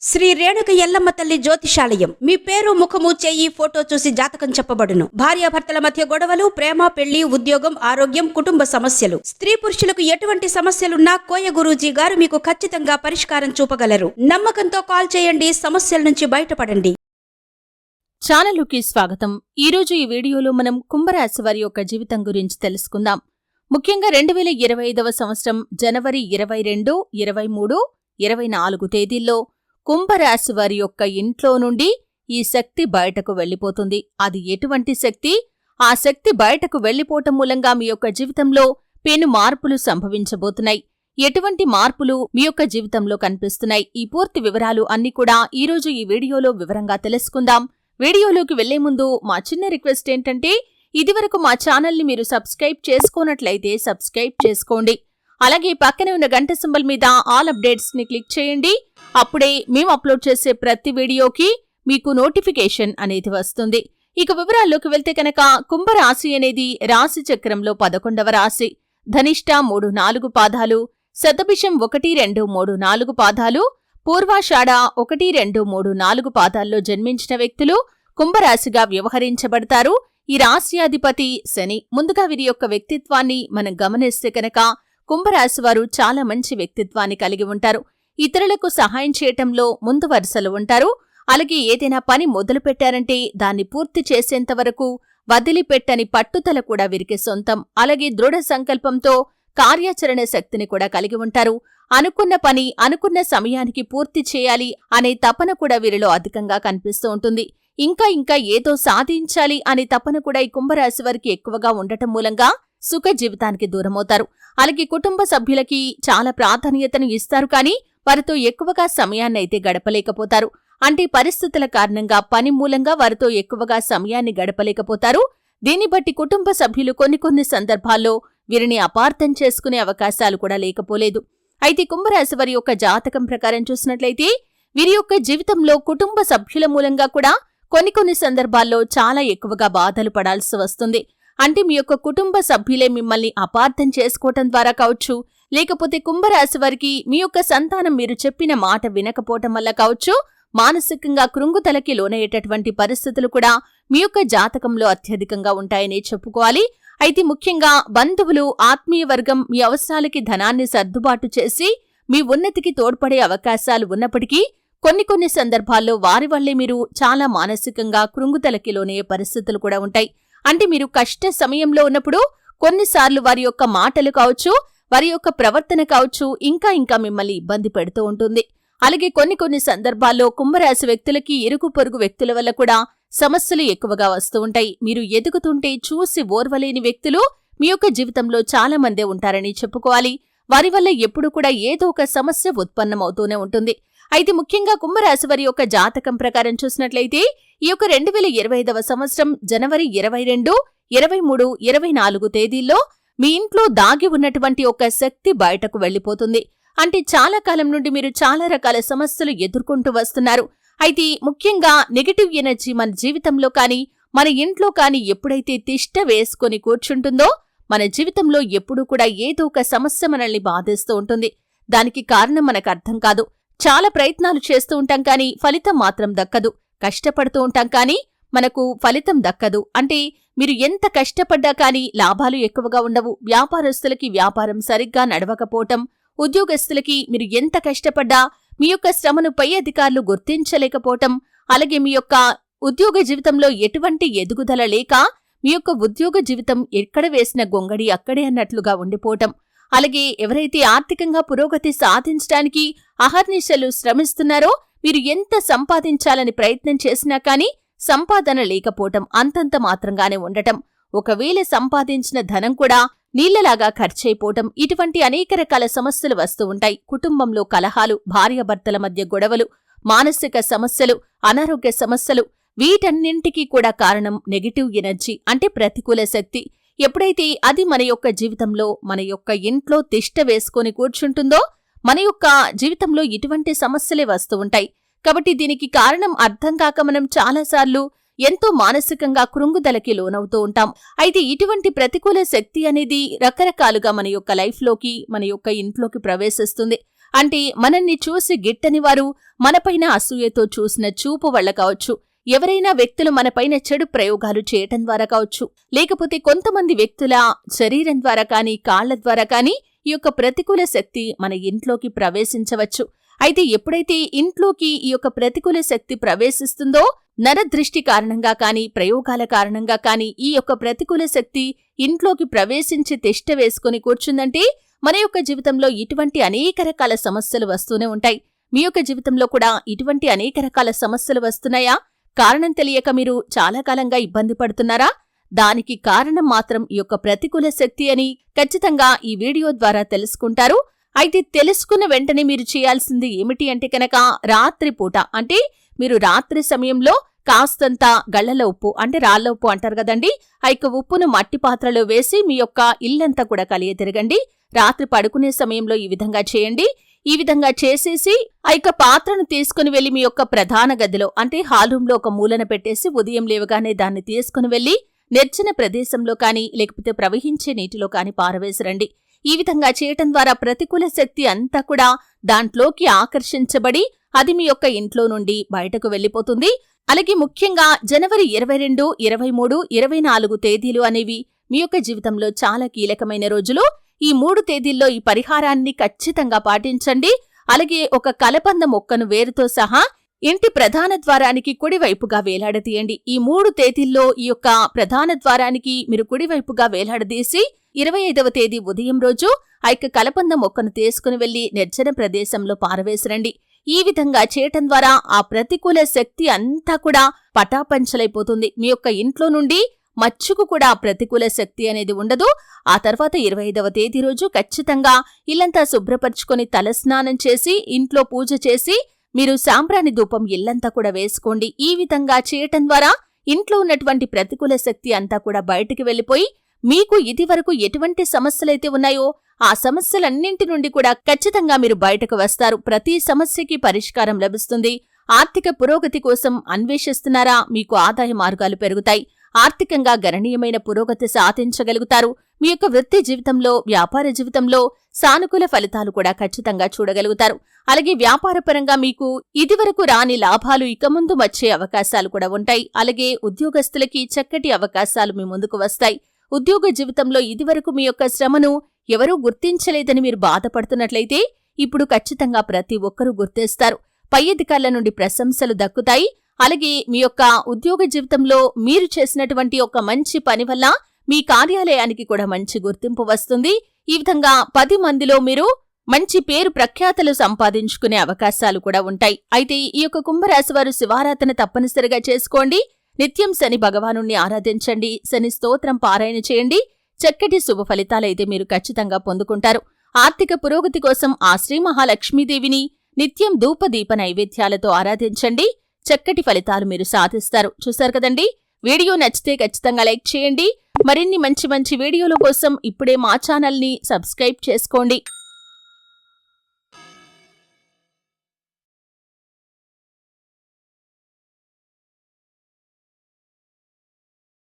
శ్రీ రేణుక ఎల్లమ్మ తల్లి జ్యోతిషాలయం. మీ పేరు, ముఖము, చెయ్యి ఫోటో చూసి జాతకం చెప్పబడును. భార్యాభర్తల మధ్య గొడవలు, ప్రేమ, పెళ్లి, ఉద్యోగం, ఆరోగ్యం, కుటుంబ సమస్యలు, స్త్రీ పురుషులకు ఎటువంటి సమస్యలున్నా కోయ గురూజీ గారు మీకు ఖచ్చితంగా పరిష్కారం చూపగలరు. నమ్మకంతో కాల్ చేయండి, సమస్యల నుంచి బయటపడండి. ఛానలుకి స్వాగతం. ఈరోజు ఈ వీడియోలో మనం కుంభరాశి వారి యొక్క జీవితం గురించి తెలుసుకుందాం. ముఖ్యంగా 2025వ సంవత్సరం జనవరి 22, 23, 24 తేదీల్లో కుంభరాశి వారి యొక్క ఇంట్లో నుండి ఈ శక్తి బయటకు వెళ్లిపోతుంది. అది ఎటువంటి శక్తి? ఆ శక్తి బయటకు వెళ్లిపోవటం మూలంగా మీ యొక్క జీవితంలో పెను మార్పులు సంభవించబోతున్నాయి. ఎటువంటి మార్పులు మీ యొక్క జీవితంలో కనిపిస్తున్నాయి? ఈ పూర్తి వివరాలు అన్ని కూడా ఈరోజు ఈ వీడియోలో వివరంగా తెలుసుకుందాం. వీడియోలోకి వెళ్లే ముందు మా చిన్న రిక్వెస్ట్ ఏంటంటే, ఇదివరకు మా ఛానల్ని మీరు సబ్స్క్రైబ్ చేసుకోనట్లయితే సబ్స్క్రైబ్ చేసుకోండి. అలాగే పక్కనే ఉన్న గంట సింబల్ మీద ఆల్ అప్డేట్స్ ని క్లిక్ చేయండి. అప్పుడే మేము అప్లోడ్ చేసే ప్రతి వీడియోకి మీకు నోటిఫికేషన్ అనేది వస్తుంది. ఇక వివరాల్లోకి వెళ్తే కనుక, కుంభరాశి అనేది రాశి చక్రంలో 11వ రాశి. ధనిష్ట 3, 4 పాదాలు, శతభిషం 1, 2, 3, 4 పాదాలు, పూర్వాషాఢ 1, 2, 3, 4 పాదాల్లో జన్మించిన వ్యక్తులు కుంభరాశిగా వ్యవహరించబడతారు. ఈ రాశ్యాధిపతి శని. ముందుగా వీరి యొక్క వ్యక్తిత్వాన్ని మనం గమనిస్తే కనుక, కుంభరాశి వారు చాలా మంచి వ్యక్తిత్వాన్ని కలిగి ఉంటారు. ఇతరులకు సహాయం చేయటంలో ముందు వరుసలో ఉంటారు. అలాగే ఏదైనా పని మొదలు పెట్టారంటే దాన్ని పూర్తి చేసేంత వరకు వదిలిపెట్టని పట్టుదల కూడా వీరికి సొంతం. అలాగే దృఢ సంకల్పంతో కార్యాచరణ శక్తిని కూడా కలిగి ఉంటారు. అనుకున్న పని అనుకున్న సమయానికి పూర్తి చేయాలి అనే తపన కూడా వీరిలో అధికంగా కనిపిస్తూ ఉంటుంది. ఇంకా ఏదో సాధించాలి అనే తపన కూడా ఈ కుంభరాశి వారికి ఎక్కువగా ఉండటం మూలంగా సుఖ జీవితానికి దూరమవుతారు. అలాగే కుటుంబ సభ్యులకి చాలా ప్రాధాన్యతను ఇస్తారు, కానీ వారితో ఎక్కువగా సమయాన్నైతే గడపలేకపోతారు. అంటే పరిస్థితుల కారణంగా, పని మూలంగా వారితో ఎక్కువగా సమయాన్ని గడపలేకపోతారు. దీన్ని బట్టి కుటుంబ సభ్యులు కొన్ని సందర్భాల్లో వీరిని అపార్థం చేసుకునే అవకాశాలు కూడా లేకపోలేదు. అయితే కుంభరాశి వారి యొక్క జాతకం ప్రకారం చూసినట్లయితే, వీరి యొక్క జీవితంలో కుటుంబ సభ్యుల మూలంగా కూడా కొన్ని సందర్భాల్లో చాలా ఎక్కువగా బాధలు పడాల్సి వస్తుంది. అంటే మీ యొక్క కుటుంబ సభ్యులే మిమ్మల్ని అపార్థం చేసుకోవటం ద్వారా కావచ్చు, లేకపోతే కుంభరాశి వారికి మీ యొక్క సంతానం మీరు చెప్పిన మాట వినకపోవటం వల్ల కావచ్చు, మానసికంగా కృంగుదలకి లోనయ్యేటటువంటి పరిస్థితులు కూడా మీ యొక్క జాతకంలో అత్యధికంగా ఉంటాయని చెప్పుకోవాలి. అయితే ముఖ్యంగా బంధువులు, ఆత్మీయ వర్గం మీ అవసరాలకి ధనాన్ని సర్దుబాటు చేసి మీ ఉన్నతికి తోడ్పడే అవకాశాలు ఉన్నప్పటికీ, కొన్ని సందర్భాల్లో వారి వల్లే మీరు చాలా మానసికంగా కృంగుదలకి లోనయ్యే పరిస్థితులు కూడా ఉంటాయి. అంటే మీరు కష్ట సమయంలో ఉన్నప్పుడు కొన్నిసార్లు వారి యొక్క మాటలు కావచ్చు, వారి యొక్క ప్రవర్తన కావచ్చు, ఇంకా మిమ్మల్ని ఇబ్బంది పెడుతూ ఉంటుంది. అలాగే కొన్ని సందర్భాల్లో కుంభరాశి వ్యక్తులకి ఇరుగు పొరుగు వ్యక్తుల వల్ల కూడా సమస్యలు ఎక్కువగా వస్తూ ఉంటాయి. మీరు ఎదుగుతుంటే చూసి ఓర్వలేని వ్యక్తులు మీ యొక్క జీవితంలో చాలా మందే ఉంటారని చెప్పుకోవాలి. వారి వల్ల ఎప్పుడు కూడా ఏదో ఒక సమస్య ఉత్పన్నమవుతూనే ఉంటుంది. అయితే ముఖ్యంగా కుంభరాశి వారి యొక్క జాతకం ప్రకారం చూసినట్లయితే, ఈ యొక్క 2025వ సంవత్సరం జనవరి 22, 23, 24 తేదీల్లో మీ ఇంట్లో దాగి ఉన్నటువంటి ఒక శక్తి బయటకు వెళ్లిపోతుంది. అంటే చాలా కాలం నుండి మీరు చాలా రకాల సమస్యలు ఎదుర్కొంటూ వస్తున్నారు. అయితే ముఖ్యంగా నెగటివ్ ఎనర్జీ మన జీవితంలో కానీ, మన ఇంట్లో కానీ ఎప్పుడైతే తిష్ట వేసుకొని కూర్చుంటుందో, మన జీవితంలో ఎప్పుడూ కూడా ఏదో ఒక సమస్య మనల్ని బాధిస్తూ ఉంటుంది. దానికి కారణం మనకు అర్థం కాదు. చాలా ప్రయత్నాలు చేస్తూ ఉంటాం కానీ ఫలితం మాత్రం దక్కదు. కష్టపడుతూ ఉంటాం కానీ మనకు ఫలితం దక్కదు. అంటే మీరు ఎంత కష్టపడ్డా కానీ లాభాలు ఎక్కువగా ఉండవు. వ్యాపారస్తులకి వ్యాపారం సరిగ్గా నడవకపోవటం, ఉద్యోగస్తులకి మీరు ఎంత కష్టపడ్డా మీ యొక్క శ్రమను పై అధికారులు గుర్తించలేకపోవటం, అలాగే మీ యొక్క ఉద్యోగ జీవితంలో ఎటువంటి ఎదుగుదల లేక మీ యొక్క ఉద్యోగ జీవితం ఎక్కడ వేసిన గొంగడి అక్కడే అన్నట్లుగా ఉండిపోవటం, అలాగే ఎవరైతే ఆర్థికంగా పురోగతి సాధించడానికి అహర్నిశలు శ్రమిస్తున్నారో, మీరు ఎంత సంపాదించాలని ప్రయత్నం చేసినా కానీ సంపాదన లేకపోవటం, అంతంత మాత్రంగానే ఉండటం, ఒకవేళ సంపాదించిన ధనం కూడా నీళ్లలాగా ఖర్చయిపోవటం, ఇటువంటి అనేక రకాల సమస్యలు వస్తూ ఉంటాయి. కుటుంబంలో కలహాలు, భార్యాభర్తల మధ్య గొడవలు, మానసిక సమస్యలు, అనారోగ్య సమస్యలు, వీటన్నింటికీ కూడా కారణం నెగటివ్ ఎనర్జీ, అంటే ప్రతికూల శక్తి. ఎప్పుడైతే అది మన యొక్క జీవితంలో, మన యొక్క ఇంట్లో తిష్ట వేసుకొని కూర్చుంటుందో, మన యొక్క జీవితంలో ఇటువంటి సమస్యలే వస్తూ ఉంటాయి. కాబట్టి దీనికి కారణం అర్థం కాక మనం చాలాసార్లు ఎంతో మానసికంగా కృంగుదలకి లోనవుతూ ఉంటాం. అయితే ఇటువంటి ప్రతికూల శక్తి అనేది రకరకాలుగా మన యొక్క లైఫ్లోకి, మన యొక్క ఇంట్లోకి ప్రవేశిస్తుంది. అంటే మనల్ని చూసి గిట్టని వారు మనపైన అసూయతో చూసిన చూపు వల్ల కావచ్చు, ఎవరైనా వ్యక్తులు మనపైన చెడు ప్రయోగాలు చేయటం ద్వారా కావచ్చు, లేకపోతే కొంతమంది వ్యక్తుల శరీరం ద్వారా కాని కాళ్ల ద్వారా కాని ఈ యొక్క ప్రతికూల శక్తి మన ఇంట్లోకి ప్రవేశించవచ్చు. అయితే ఎప్పుడైతే ఇంట్లోకి ఈ యొక్క ప్రతికూల శక్తి ప్రవేశిస్తుందో, నరదృష్టి కారణంగా కాని ప్రయోగాల కారణంగా కాని ఈ యొక్క ప్రతికూల శక్తి ఇంట్లోకి ప్రవేశించి తిష్ట వేసుకుని కూర్చుందంటే మన యొక్క జీవితంలో ఇటువంటి అనేక రకాల సమస్యలు వస్తూనే ఉంటాయి. మీ యొక్క జీవితంలో కూడా ఇటువంటి అనేక రకాల సమస్యలు వస్తున్నాయా? కారణం తెలియక మీరు చాలా కాలంగా ఇబ్బంది పడుతున్నారా? దానికి కారణం మాత్రం ఈ యొక్క ప్రతికూల శక్తి అని ఖచ్చితంగా ఈ వీడియో ద్వారా తెలుసుకుంటారు. అయితే తెలుసుకున్న వెంటనే మీరు చేయాల్సింది ఏమిటి అంటే కనుక, రాత్రిపూట అంటే మీరు రాత్రి సమయంలో కాస్తంత గళ్లల ఉప్పు అంటే రాళ్ల ఉప్పు అంటారు కదండి, ఆ యొక్క ఉప్పును మట్టి పాత్రలో వేసి మీ యొక్క ఇల్లంతా కూడా కలియతిరగండి. రాత్రి పడుకునే సమయంలో ఈ విధంగా చేయండి. ఈ విధంగా చేసేసి ఆ యొక్క పాత్రను తీసుకుని వెళ్లి మీ యొక్క ప్రధాన గదిలో అంటే హాల్ రూమ్ లో ఒక మూలన పెట్టేసి ఉదయం లేవగానే దాన్ని తీసుకుని వెళ్లి నిర్జన ప్రదేశంలో కాని లేకపోతే ప్రవహించే నీటిలో కాని పారవేసిరండి. ఈ విధంగా చేయటం ద్వారా ప్రతికూల శక్తి అంతా కూడా దాంట్లోకి ఆకర్షించబడి అది మీ యొక్క ఇంట్లో నుండి బయటకు వెళ్లిపోతుంది. అలాగే ముఖ్యంగా జనవరి 22, 23, 24 తేదీలు అనేవి మీ యొక్క జీవితంలో చాలా కీలకమైన రోజులు. ఈ 3 తేదీల్లో ఈ పరిహారాన్ని ఖచ్చితంగా పాటించండి. అలాగే ఒక కలపంద మొక్కను వేరుతో సహా ఇంటి ప్రధాన ద్వారానికి కుడివైపుగా వేలాడదీయండి. ఈ 3 తేదీల్లో ఈ యొక్క ప్రధాన ద్వారానికి మీరు కుడివైపుగా వేలాడదీసి 25వ తేదీ ఉదయం రోజు ఆ యొక్క కలపంద మొక్కను తీసుకుని వెళ్లి నిర్జన ప్రదేశంలో పారవేసిరండి. ఈ విధంగా చేయటం ద్వారా ఆ ప్రతికూల శక్తి అంతా కూడా పటాపంచలైపోతుంది. మీ యొక్క ఇంట్లో నుండి మచ్చుకు కూడా ప్రతికూల శక్తి అనేది ఉండదు. ఆ తర్వాత 25వ తేదీ రోజు ఖచ్చితంగా ఇల్లంతా శుభ్రపరుచుకొని తలస్నానం చేసి ఇంట్లో పూజ చేసి మీరు సాంబ్రాణి ధూపం ఇల్లంతా కూడా వేసుకోండి. ఈ విధంగా చేయటం ద్వారా ఇంట్లో ఉన్నటువంటి ప్రతికూల శక్తి అంతా కూడా బయటికి వెళ్లిపోయి మీకు ఇదివరకు ఎటువంటి సమస్యలైతే ఉన్నాయో ఆ సమస్యలన్నింటి నుండి కూడా ఖచ్చితంగా మీరు బయటకు వస్తారు. ప్రతి సమస్యకి పరిష్కారం లభిస్తుంది. ఆర్థిక పురోగతి కోసం అన్వేషిస్తున్నారా? మీకు ఆదాయ మార్గాలు పెరుగుతాయి. ఆర్థికంగా గణనీయమైన పురోగతి సాధించగలుగుతారు. మీ యొక్క వృత్తి జీవితంలో, వ్యాపార జీవితంలో సానుకూల ఫలితాలు కూడా ఖచ్చితంగా చూడగలుగుతారు. అలాగే వ్యాపారపరంగా మీకు ఇదివరకు రాని లాభాలు ఇక ముందు వచ్చే అవకాశాలు కూడా ఉంటాయి. అలాగే ఉద్యోగస్తులకి చక్కటి అవకాశాలు మీ ముందుకు వస్తాయి. ఉద్యోగ జీవితంలో ఇదివరకు మీ యొక్క శ్రమను ఎవరూ గుర్తించలేదని మీరు బాధపడుతున్నట్లయితే ఇప్పుడు ఖచ్చితంగా ప్రతి ఒక్కరూ గుర్తిస్తారు. పై అధికారుల నుండి ప్రశంసలు దక్కుతాయి. అలాగే మీ యొక్క ఉద్యోగ జీవితంలో మీరు చేసినటువంటి ఒక మంచి పని వల్ల మీ కార్యాలయానికి కూడా మంచి గుర్తింపు వస్తుంది. ఈ విధంగా 10 మందిలో మీరు మంచి పేరు ప్రఖ్యాతలు సంపాదించుకునే అవకాశాలు కూడా ఉంటాయి. అయితే ఈ యొక్క కుంభరాశి వారు శివారాధన తప్పనిసరిగా చేసుకోండి. నిత్యం శని భగవానుణ్ణి ఆరాధించండి. శని స్తోత్రం పారాయణ చేయండి. చక్కటి శుభ ఫలితాలైతే మీరు ఖచ్చితంగా పొందుకుంటారు. ఆర్థిక పురోగతి కోసం ఆ శ్రీ మహాలక్ష్మీదేవిని నిత్యం ధూపదీప నైవేద్యాలతో ఆరాధించండి. చక్కటి ఫలితాలు మీరు సాధిస్తారు. చూశారు కదండి, వీడియో నచ్చితే ఖచ్చితంగా లైక్ చేయండి. మరిన్ని మంచి మంచి వీడియోల కోసం ఇప్పుడే మా ఛానల్ని సబ్స్క్రైబ్ చేసుకోండి.